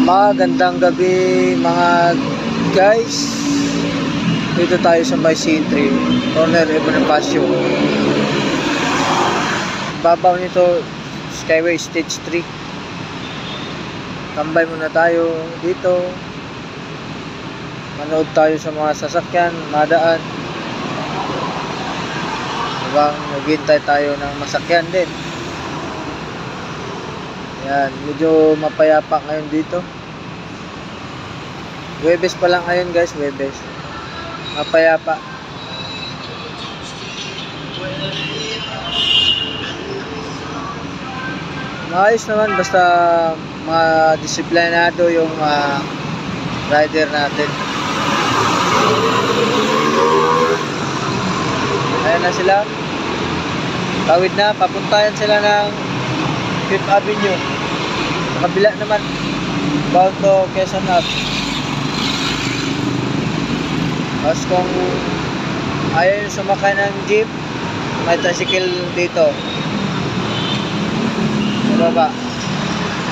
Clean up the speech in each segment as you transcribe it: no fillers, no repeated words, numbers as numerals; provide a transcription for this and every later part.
Magandang gabi mga guys. Dito tayo sa may C3 corner Bonifacio. Babaw nito Skyway Stage 3. Tambay muna tayo dito. Manood tayo sa mga sasakyan, madaan. Habang naghintay tayo ng masakyan din. Yan, medyo mapayapa ngayon dito. Huwebes pa lang ngayon guys, Huwebes. Mapayapa. Maayos naman basta disiplinado yung rider natin. Ayan na sila. Tawid na, papuntayan sila ng 5th Avenue. Sa kabila naman, bound to Quezon Ave. Tapos kung ayaw yung sumakay ng jeep, may tricycle dito sa baba.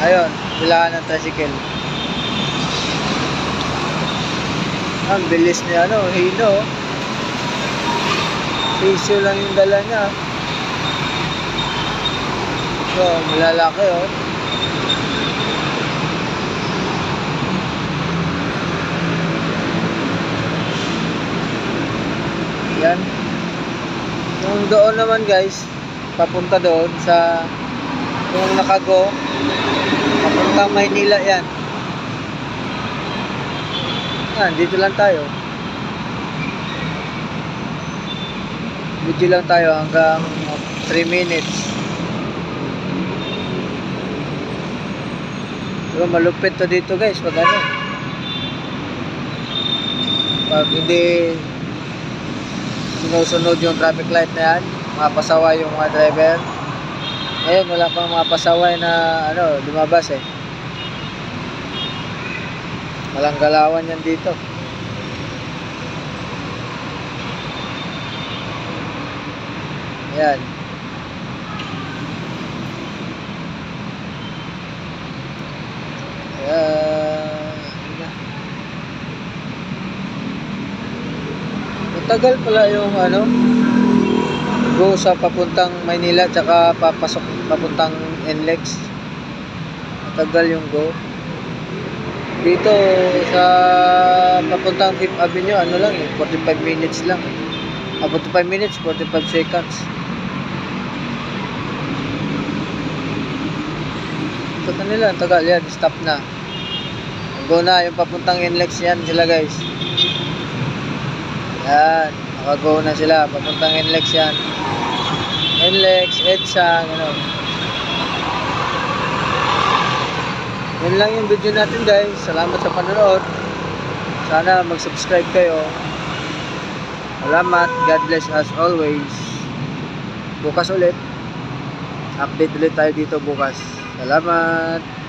Ayun, bilaan ng tricycle. Ang bilis niya, Hino. Sisyo lang yung dala niya. So, malalaki Yan. Yung doon naman guys, papunta doon sa yung nakago, papuntang Maynila yan. Yan, dito lang tayo. Dito lang tayo hanggang 3 minutes. So, malupit to dito guys pag pag hindi sinusunod yung traffic light na yan, mapasaway yung mga driver. Ngayon wala pang mga pasaway na lumabas walang galawan yan dito. Ayan. Matagal pala yung go sa papuntang Maynila tsaka papasok papuntang NLEX. Matagal yung go dito sa papuntang 5th Avenue. 45 minutes lang 45 minutes 45 seconds. Ito kanila, tagal yan, stop na. Go na, yung papuntang NLEX yan sila guys. Yan, nakago na sila, papuntang NLEX yan. NLEX, EDSA, Yun lang yung video natin guys. Salamat sa panonood. Sana mag-subscribe kayo. Salamat, God bless as always. Bukas ulit, update ulit tayo dito bukas. Salamat.